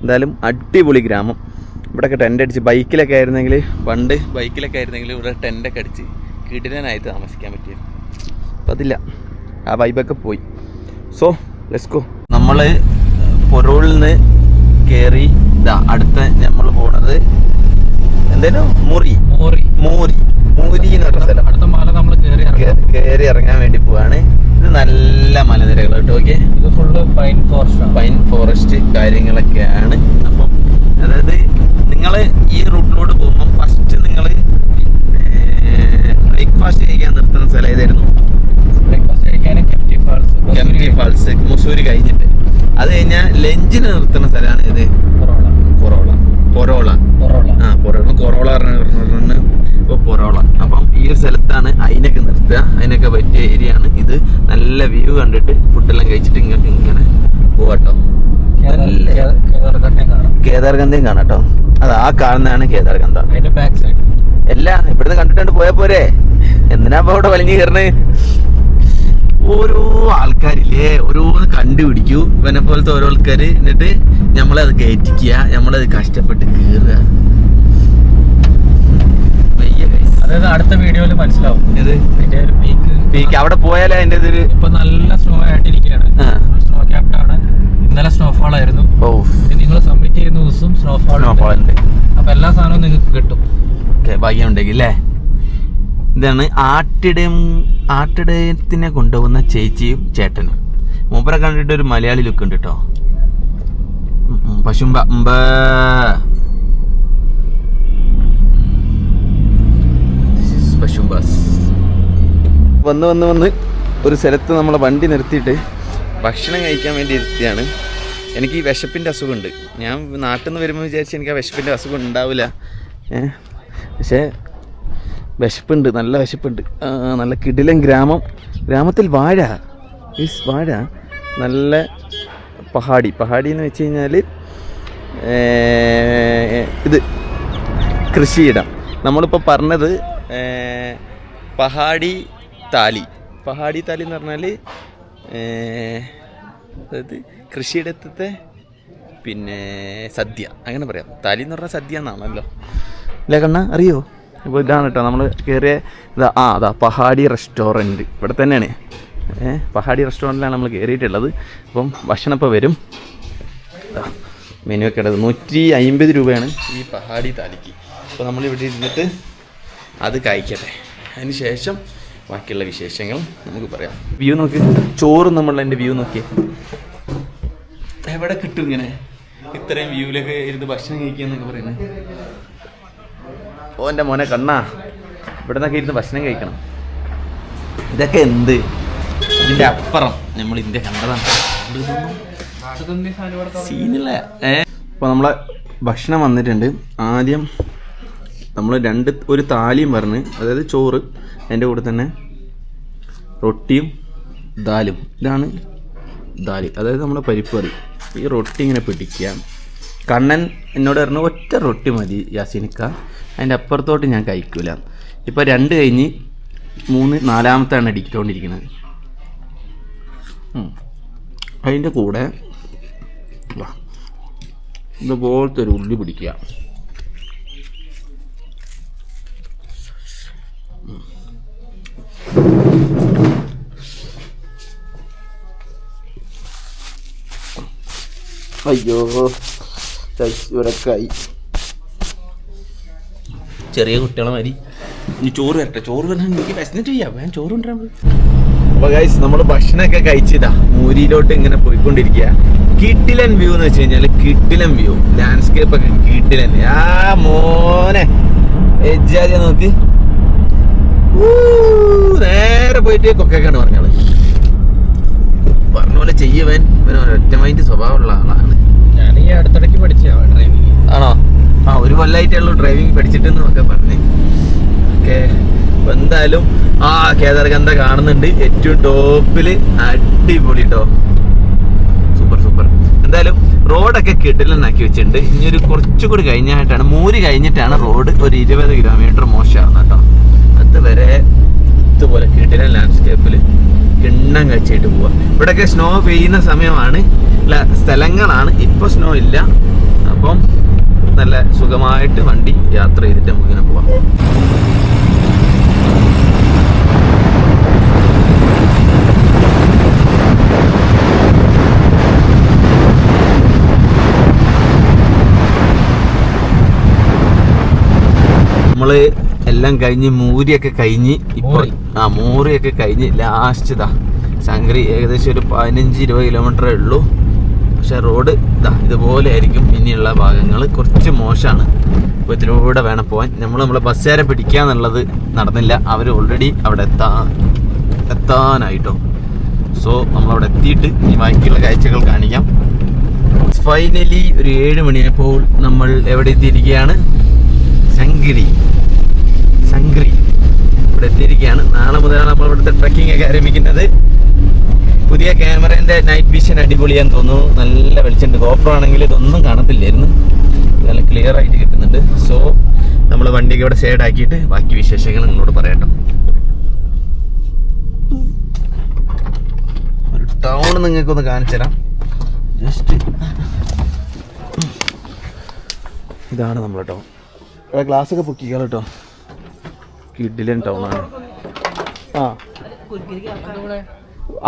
എന്തായാലും അടിപൊളി ഗ്രാമം. ഇവിടെയൊക്കെ ടെൻ്റ് അടിച്ച് ബൈക്കിലൊക്കെ ആയിരുന്നെങ്കിൽ ഇവിടെ ടെൻ്റൊക്കെ അടിച്ച് കിടിലനായിട്ട് താമസിക്കാൻ പറ്റിയത്. അപ്പം അതില്ല, ആ വൈബൊക്കെ പോയി. So let's go. നമ്മൾ പൊറോളിൽ നിന്ന് കയറി ഇതാ അടുത്ത നമ്മൾ പോണത് എന്തായാലും മൂറി മൂരി എന്ന് പറഞ്ഞ സ്ഥലം. അടുത്ത മല നമ്മൾ കയറി ഇറങ്ങാൻ വേണ്ടി പോവാണ്. ഇത് നല്ല മലനിരകൾ കേട്ടോ. ഓക്കെ, ഇത് full pine forest, pine forest കാര്യങ്ങളൊക്കെയാണ്. അപ്പം അതായത് നിങ്ങൾ ഈ റൂട്ടിലോട്ട് പോകുമ്പോൾ ഫസ്റ്റ് നിങ്ങൾ ബ്രേക്ക്ഫാസ്റ്റ് കഴിക്കാൻ നിർത്തുന്ന സ്ഥലം ഏതായിരുന്നു? ബ്രേക്ക്ഫാസ്റ്റ് കഴിക്കാൻ കെംപ്റ്റി ഫാൾസ്, മുസൂരി കഴിഞ്ഞിട്ട്. അത് കഴിഞ്ഞാൽ ലഞ്ചിന് നിർത്തുന്ന സ്ഥലമാണ് ഏത്? പൊറോള. കൊറോള പറഞ്ഞ ഇപ്പോൾ പൊറോള. അപ്പം ഈ ഒരു സ്ഥലത്താണ് അതിനൊക്കെ നിർത്തുക. അതിനൊക്കെ പറ്റിയ ഏരിയ ആണ് ഇത്. നല്ല വ്യൂ കണ്ടിട്ട് ഫുഡെല്ലാം കഴിച്ചിട്ട് ഇങ്ങനെ പോവാട്ടോ. കേദാർഗന്ധയും കാണാം കേട്ടോ. അത് ആ കാണുന്നതാണ് കേദാർഗന്ധ. എല്ലാം ഇവിടുന്ന് കണ്ടിട്ടുണ്ട് പോയാൽ പോരെ, എന്തിനാ ഇപ്പൊ അവിടെ വലിഞ്ഞു കയറണേ? ഓരോ ആൾക്കാരില്ലേ ഓരോന്ന് കണ്ടുപിടിക്കൂ ഇവനെ പോലത്തെ ഓരോ ആൾക്കാര്. എന്നിട്ട് നമ്മളത് കയറ്റിക്കുക, നമ്മളത് കഷ്ടപ്പെട്ട് കയറുക. അതായത് അടുത്ത വീഡിയോയിൽ മനസ്സിലാവും ഇത് പീക്ക്. അവിടെ പോയാലേ അതിന്റെ ഇതൊരു ഇപ്പൊ നല്ല സ്നോ ആയിട്ടിരിക്കുകയാണ്. സ്നോ ക്യാപ്ഡ് ആണ്. ഇന്നലെ സ്നോഫോൾ ആയിരുന്നു. നിങ്ങൾ സബ്മിറ്റ് ചെയ്യുന്ന ദിവസം സ്നോഫോൾ ഉണ്ട്. അപ്പൊ എല്ലാ സാധനവും നിങ്ങൾക്ക് കിട്ടും. ഭാഗ്യം ഉണ്ടെങ്കിൽ അല്ലേ. ഇതാണ് ആട്ടിടയത്തിനെ കൊണ്ടുപോകുന്ന ചേച്ചിയും ചേട്ടനും. മൂപ്പരെ കണ്ടിട്ട് ഒരു മലയാളി ലുക്ക് ഉണ്ട് കേട്ടോ. പശുമ്പ പശുംബാസ്. വന്ന് ഒരു സ്ഥലത്ത് നമ്മളെ വണ്ടി നിർത്തിയിട്ട് ഭക്ഷണം കഴിക്കാൻ വേണ്ടി ഇരുത്തിയാണ്. എനിക്ക് ഈ വിശപ്പിൻ്റെ അസുഖമുണ്ട്. ഞാൻ നാട്ടിൽ നിന്ന് വരുമ്പോൾ വിചാരിച്ച് എനിക്ക് ആ വിശപ്പിൻ്റെ അസുഖം ഉണ്ടാവില്ല. പക്ഷേ വിശപ്പുണ്ട്, നല്ല വിശപ്പുണ്ട്. നല്ല കിടിലൻ ഗ്രാമത്തിൽ വാഴ നല്ല പഹാടി എന്ന് വെച്ച് കഴിഞ്ഞാൽ ഇത് കൃഷിയിടം. നമ്മളിപ്പോൾ പറഞ്ഞത് പഹാടി താലി എന്ന് പറഞ്ഞാൽ അതായത് കൃഷിയിടത്തെ പിന്നെ സദ്യ അങ്ങനെ പറയാം. താലി എന്ന് പറഞ്ഞാൽ സദ്യ എന്നാണല്ലോ അല്ലേ കണ്ണ, അറിയോ? ഇപ്പോൾ ഇതാണ് കേട്ടോ നമ്മൾ കയറിയ അതാ പഹാടി റെസ്റ്റോറൻറ്റ് ഇവിടെ തന്നെയാണ്. പഹാടി റെസ്റ്റോറൻറ്റിലാണ് നമ്മൾ കയറിയിട്ടുള്ളത്. അപ്പം ഭക്ഷണം ഇപ്പോൾ വരും. മെനു ഒക്കെ ഉള്ളത് 150 രൂപയാണ് ഈ പഹാടി താലിക്ക്. അപ്പോൾ നമ്മളിവിടെ ഇരുന്നിട്ട് അത് കഴിക്കട്ടെ. അതിന് ശേഷം ബാക്കിയുള്ള വിശേഷങ്ങൾ നമുക്ക് പറയാം. വ്യൂ നോക്കി, ചോറ് നമ്മളതിൻ്റെ വ്യൂ നോക്കി. എവിടെ കിട്ടും ഇങ്ങനെ ഇത്രയും വ്യൂവിലൊക്കെ ഇരുന്ന് ഭക്ഷണം കഴിക്കുക എന്നൊക്കെ പറയുന്നത്? ഓ എൻ്റെ മോനെ കണ്ണാ, ഇവിടെ നിന്നൊക്കെ ഇരുന്ന് ഭക്ഷണം കഴിക്കണം. ഇതൊക്കെ എന്ത് ഇതിൻ്റെ അപ്പുറം നമ്മൾ ഇന്ത്യ കണ്ടതാണ്. സീനില്ല. അപ്പോൾ നമ്മളെ ഭക്ഷണം വന്നിട്ടുണ്ട്. ആദ്യം നമ്മൾ ഒരു താലിയും പറഞ്ഞ്, അതായത് ചോറ്, അതിൻ്റെ കൂടെ തന്നെ റൊട്ടിയും ദാലും. ഇതാണ് ദാല്, അതായത് നമ്മുടെ പരിപ്പ് കറി. ഈ റൊട്ടി ഇങ്ങനെ പിടിക്കുക. കണ്ണൻ എന്നോട് പറഞ്ഞു ഒറ്റ റൊട്ടി മതി യാസിനിക്ക, അതിൻ്റെ അപ്പുറത്തോട്ട് ഞാൻ കഴിക്കൂല. ഇപ്പോൾ 2 കഴിഞ്ഞ് 3 4-മത്തെയാണ് അടിക്കൊണ്ടിരിക്കുന്നത്. അതിൻ്റെ കൂടെ ഇതുപോലത്തെ ഒരു ഉള്ളി പിടിക്കുക. അയ്യോ ഇവിടൊക്കെയായി. ചെറിയ കുട്ടികളെ മതി. ഇനി ചോറ് വരട്ടെ. ചോറ് വരണം, എനിക്ക് വിശന്നിട്ട് ചെയ്യാം. ഞാൻ ചോറ് കൊണ്ടുവരാൻ പോയി. അപ്പോൾ ഗൈസ് നമ്മൾ ഭക്ഷണമൊക്കെ കഴിച്ചതാ മൂരിയിലോട്ട് ഇങ്ങനെ പോയിക്കൊണ്ടിരിക്കുക. കിട്ടിലൻ വ്യൂ എന്ന് വെച്ച് കഴിഞ്ഞാൽ കിട്ടിലൻ വ്യൂ, ലാൻഡ്സ്കേപ്പ് ഒക്കെ കിട്ടിലൻ. മോനെ എജ്ജാതിയ നോക്ക്. നേരെ പോയിട്ട് കൊക്കേക്കാണ് പറഞ്ഞോളൂ. പറഞ്ഞ പോലെ ചെയ്യുവൻ ഒറ്റ മൈൻഡ് സ്വഭാവമുള്ള ആളാണ്. ഞാൻ ഈ അടുത്തിടയ്ക്ക് പഠിച്ചതാണ് ഡ്രൈവിംഗ്. ആണോ? ഒരു കൊല്ലമായിട്ടുള്ളൂ ഡ്രൈവിംഗ് പഠിച്ചിട്ടെന്നൊക്കെ പറഞ്ഞ്. ഓക്കെ, അപ്പോൾ എന്തായാലും കേദാർഗന്ധ കാണുന്നുണ്ട്. ഏറ്റവും ടോപ്പിൽ അടിപൊളി കേട്ടോ, സൂപ്പർ. എന്തായാലും റോഡൊക്കെ കിടിലനാക്കി വെച്ചിട്ടുണ്ട്. ഇനി ഒരു കുറച്ചുകൂടി കഴിഞ്ഞായിട്ടാണ്, മൂരി കഴിഞ്ഞിട്ടാണ് റോഡ് ഒരു 20 കിലോമീറ്റർ മോശമാകുന്നത് കേട്ടോ. അതുവരെ ഇതുപോലെ കിടിലൻ ലാൻഡ്സ്കേപ്പിൽ എണ്ണം കഴിച്ചിട്ട് പോവാം. ഇവിടെയൊക്കെ സ്നോ പെയ്യുന്ന സമയമാണ്, സ്ഥലങ്ങളാണ്. ഇപ്പോൾ സ്നോ ഇല്ല. അപ്പം നല്ല സുഖമായിട്ട് വണ്ടി യാത്ര ചെയ്തിട്ട് നമുക്കിങ്ങനെ പോവാം. നമ്മൾ എല്ലാം കഴിഞ്ഞ് മൂരിയൊക്കെ കഴിഞ്ഞ് ഇപ്പോൾ മൂറിയൊക്കെ കഴിഞ്ഞ് ലാസ്റ്റ് ഇതാ ശങ്കരി ഏകദേശം ഒരു 15-20 കിലോമീറ്ററേ ഉള്ളൂ. പക്ഷെ റോഡ് ഇതുപോലെ ആയിരിക്കും. ഇനിയുള്ള ഭാഗങ്ങൾ കുറച്ച് മോശമാണ്. അപ്പോൾ ഇതിലൂടെ വേണം പോകാൻ. നമ്മളെ ബസ്സുകാരെ പിടിക്കാന്നുള്ളത് നടന്നില്ല. അവർ ഓൾറെഡി അവിടെ എത്താനായിട്ടോ. സോ നമ്മളവിടെ എത്തിയിട്ട് ഈ ബാക്കിയുള്ള കാഴ്ചകൾ കാണിക്കാം. ഫൈനലി ഒരു 7 മണിയായപ്പോൾ നമ്മൾ എവിടെ എത്തിയിരിക്കുകയാണ്? ശങ്കരി ഇവിടെ എത്തിയിരിക്കുകയാണ്. നാളെ മുതലാണ് നമ്മൾ ഇവിടുത്തെ ട്രക്കിംഗ് ഒക്കെ ആരംഭിക്കുന്നത്. പുതിയ ക്യാമറേൻ്റെ നൈറ്റ് വിഷൻ അടിപൊളിയാന്ന് തോന്നുന്നു. നല്ല വെളിച്ചുണ്ട്. ഗോപ്രോ ആണെങ്കിൽ ഇതൊന്നും കാണത്തില്ലായിരുന്നു. നല്ല ക്ലിയർ ആയിട്ട് കിട്ടുന്നുണ്ട്. സോ നമ്മൾ വണ്ടിയൊക്കെ ഇവിടെ സൈഡ് ആക്കിയിട്ട് ബാക്കി വിശേഷങ്ങൾ നിങ്ങളോട് പറയട്ടോ. ഒരു ടൗൺ നിങ്ങൾക്കൊന്ന് കാണിച്ചു തരാം. ജസ്റ്റ് ഇതാണ് നമ്മളെ ടൗൺ. ഇവിടെ ഗ്ലാസ് ഒക്കെ പൊക്കിക്കാൾ കേട്ടോ. കിഡിലൻ ടൗൺ ആണ്.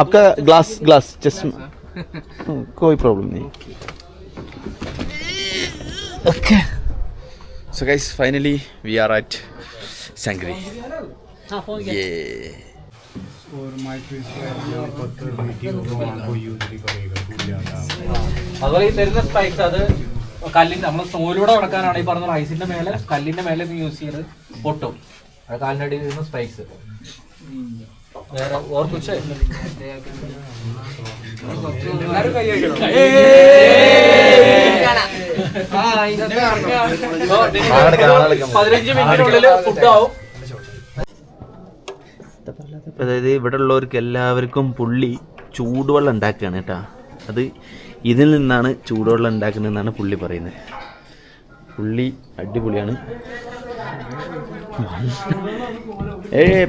आपका ग्लास चश्मा कोई प्रॉब्लम नहीं. Okay. So guys, finally we are at Sangri. Yeah. और पत्थर को यूज भी करेगा टूट जाता. അതുപോലെ ഈ തരുന്ന സ്പൈക്സ് അത് കല്ലിന്റെ നമ്മൾ സ്നോയിലൂടെ നടക്കാനാണ് ഈ പറഞ്ഞ ഐസിന്റെ മേലെ കല്ലിന്റെ മേലെ യൂസ് ചെയ്ത് പൊട്ടും. അത് കാലിന്റെ അടിയിൽ വരുന്ന സ്പൈക്സ്. വേറെ ഓർക്കുച്ചേ എല്ലാവരും കൈ വയ്ക്കണം. 15 മിനിറ്റിനുള്ളിൽ ഫുഡ് ആവും. അതായത് ഇവിടെ ഉള്ളവർക്ക് എല്ലാവർക്കും പുള്ളി ചൂടുവെള്ളം ഉണ്ടാക്കുകയാണ് കേട്ടോ. അത് ഇതിൽ നിന്നാണ് ചൂടുവെള്ളം ഉണ്ടാക്കുന്നതെന്നാണ് പുള്ളി പറയുന്നത്. പുള്ളി അടിപൊളിയാണ്.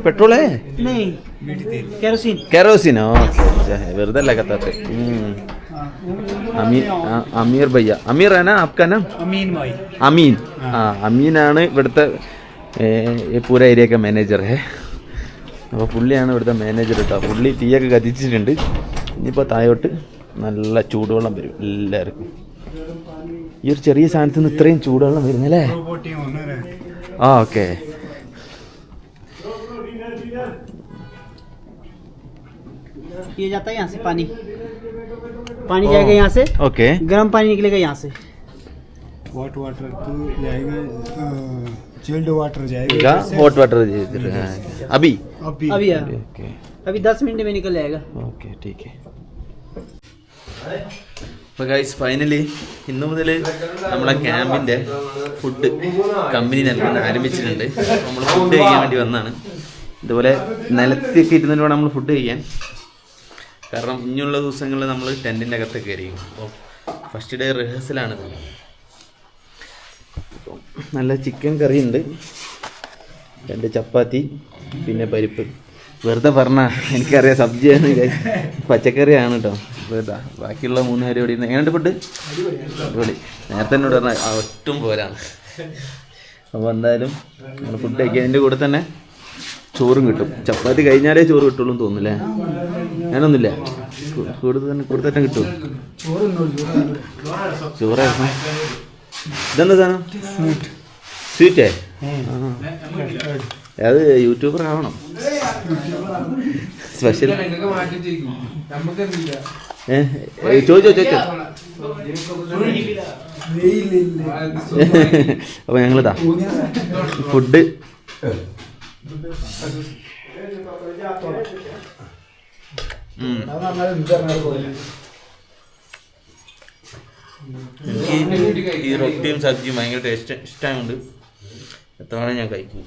പെട്രോളേ केरोसिन വെറുതെ അല്ല കത്താത്ത. अमीर भैया, अमीर है ना आपका नाम? अमीन. അമീനാണ് ഇവിടുത്തെ പൂര ഏരിയ का मैनेजर है. അപ്പോൾ പുള്ളിയാണ് ഇവിടുത്തെ മാനേജർ കേട്ടോ. പുള്ളി തീയൊക്കെ കത്തിച്ചിട്ടുണ്ട്. ഇനിയിപ്പോൾ താഴോട്ട് നല്ല ചൂടുവെള്ളം വരും എല്ലാവർക്കും. ഈ ഒരു ചെറിയ സാധനത്തിൽ നിന്ന് ഇത്രയും ചൂടുവെള്ളം വരുന്നല്ലേ? ഓക്കെ. ये जाता है यहाँ से पानी जाएगा यहाँ से. ओके. गर्म पानी निकलेगा यहाँ से. हॉट वाटर तो जाएगा, चिल्ड वाटर जाएगा. हॉट वाटर अभी अभी 10 मिनट में निकल जाएगा. ओके ठीक है. അപ്പോൾ ഗൈസ് ഫൈനലി ഇന്നു മുതൽ നമ്മളെ ക്യാമ്പിൻ്റെ ഫുഡ് കമ്പനി നൽകുന്ന ആരംഭിച്ചിട്ടുണ്ട്. നമ്മൾ ഫുഡ് കഴിക്കാൻ വേണ്ടി വന്നതാണ്. ഇതുപോലെ നിലത്തൊക്കെ ഇരുന്നിട്ട് വേണം നമ്മൾ ഫുഡ് കഴിക്കാൻ. കാരണം ഇനിയുള്ള ദിവസങ്ങളിൽ നമ്മൾ ടെൻറ്റിൻ്റെ അകത്തൊക്കെ ആയിരിക്കും. അപ്പോൾ ഫസ്റ്റ് ഡേ റിഹേഴ്സലാണിത്. നല്ല ചിക്കൻ കറി ഉണ്ട്, 2 ചപ്പാത്തി, പിന്നെ പരിപ്പ്. വെറുതെ പറഞ്ഞാൽ എനിക്കറിയാം സബ്ജിയാണ്, പച്ചക്കറിയാണ് കേട്ടോ. വെറുതെ ബാക്കിയുള്ള 3 പേര് ഇവിടെ ഇരുന്ന് എങ്ങനെയുണ്ട് ഫുഡ്? അടിപൊളി. നേരത്തെ എന്നോട് പറഞ്ഞാൽ ഒട്ടും പോരാണ്. അപ്പോൾ എന്തായാലും നമ്മൾ ഫുഡ് കഴിക്കുന്നതിൻ്റെ കൂടെ തന്നെ ചോറും കിട്ടും. ചപ്പാത്തി കഴിഞ്ഞാലേ ചോറ് കിട്ടുള്ളൂ എന്ന് തോന്നുന്നില്ലേ? ഞാനൊന്നുമില്ല, കൂടുതൽ കിട്ടും ചോറായിരുന്നു. ഇതെന്താ സാധനം? സ്വീറ്റേ? അത് യൂട്യൂബർ ആവണം. സ്പെഷ്യൽ ചോദിച്ചോ. അപ്പോൾ ഞങ്ങളിതാ ഫുഡ് എനിക്ക് ഈ റൊട്ടിയും സബ്ജിയും ഭയങ്കര ടേസ്റ്റ് ഇഷ്ടമായതുകൊണ്ട് എത്ര വേണേൽ ഞാൻ കഴിക്കും.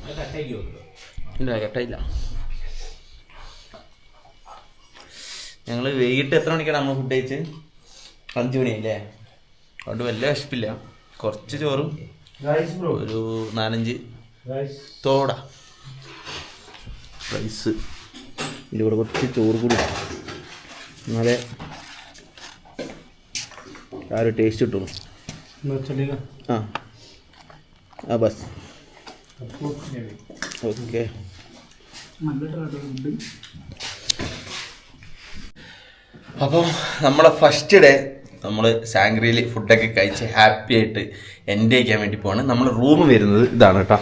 ഇല്ല കട്ടായില്ല. ഞങ്ങൾ വൈകിട്ട് എത്ര മണിക്കാണ് നമ്മൾ ഫുഡ് കഴിച്ച്? 5 മണിയല്ലേ? അതുകൊണ്ട് വലിയ വിശപ്പില്ല. കുറച്ച് ചോറും ഒരു 4-5 തോട റൈസ്, ഇതിൻ്റെ കൂടെ കുറച്ച് ചോറ് കൂടി എന്നാലേ ആ ഒരു ടേസ്റ്റ് കിട്ടുള്ളൂ. ആ ബസ് ഓക്കെ. അപ്പോൾ നമ്മളെ ഫസ്റ്റ് ഡേ നമ്മൾ സാങ്ക്രിയിൽ ഫുഡൊക്കെ കഴിച്ച് ഹാപ്പി ആയിട്ട് എൻജോയ് ചെയ്യാൻ വേണ്ടി പോവാണ്. നമ്മൾ റൂം വരുന്നത് ഇതാണ് കേട്ടോ.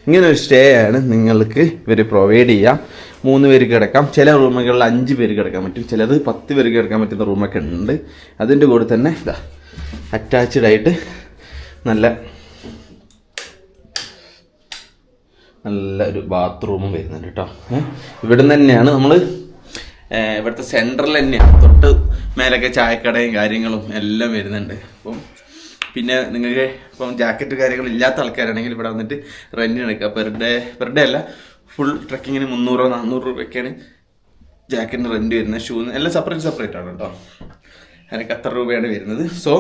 ഇങ്ങനെ ഒരു സ്റ്റേ ആണ് നിങ്ങൾക്ക് ഇവർ പ്രൊവൈഡ് ചെയ്യാം. 3 പേര് കിടക്കാം. ചില റൂമുകളിൽ 5 പേര് കിടക്കാൻ പറ്റും, ചിലത് 10 പേര് കിടക്കാൻ പറ്റുന്ന റൂമൊക്കെ ഉണ്ട്. അതിൻ്റെ കൂടെ തന്നെ ഇതാ അറ്റാച്ച്ഡ് ആയിട്ട് നല്ലൊരു ബാത്റൂമും വരുന്നുണ്ട് കേട്ടോ. ഇവിടെ നിന്ന് തന്നെയാണ് നമ്മൾ ഇവിടുത്തെ സെൻട്രൽ തന്നെയാണ്, തൊട്ട് മേലൊക്കെ ചായക്കടയും കാര്യങ്ങളും എല്ലാം വരുന്നുണ്ട്. അപ്പം പിന്നെ നിങ്ങൾക്ക് ഇപ്പം ജാക്കറ്റ് കാര്യങ്ങൾ ഇല്ലാത്ത ആൾക്കാരാണെങ്കിൽ ഇവിടെ വന്നിട്ട് റെൻറ്റിന് എടുക്കുക. പെർ ഡേ അല്ല, ഫുൾ ട്രക്കിങ്ങിന് 300-400 രൂപയ്ക്കാണ് ജാക്കറ്റിന് റെൻറ്റ് വരുന്നത്. ഷൂന്ന് എല്ലാം സെപ്പറേറ്റ് ആണ് കേട്ടോ. അതിനൊക്കെ അത്ര രൂപയാണ് വരുന്നത്. സോ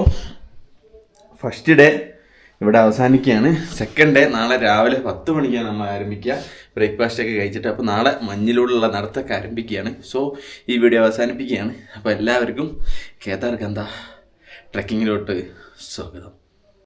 ഫസ്റ്റ് ഡേ ഇവിടെ അവസാനിക്കുകയാണ്. സെക്കൻഡ് ഡേ നാളെ രാവിലെ 10 മണിക്കാണ് നമ്മൾ ആരംഭിക്കുക, ബ്രേക്ക്ഫാസ്റ്റൊക്കെ കഴിച്ചിട്ട്. അപ്പോൾ നാളെ മഞ്ഞിലൂടെയുള്ള നടത്തൊക്കെ ആരംഭിക്കുകയാണ്. സോ ഈ വീഡിയോ അവസാനിപ്പിക്കുകയാണ്. അപ്പോൾ എല്ലാവർക്കും കേദാർഗന്ധ ട്രക്കിങ്ങിലോട്ട് സ്വാഗതം.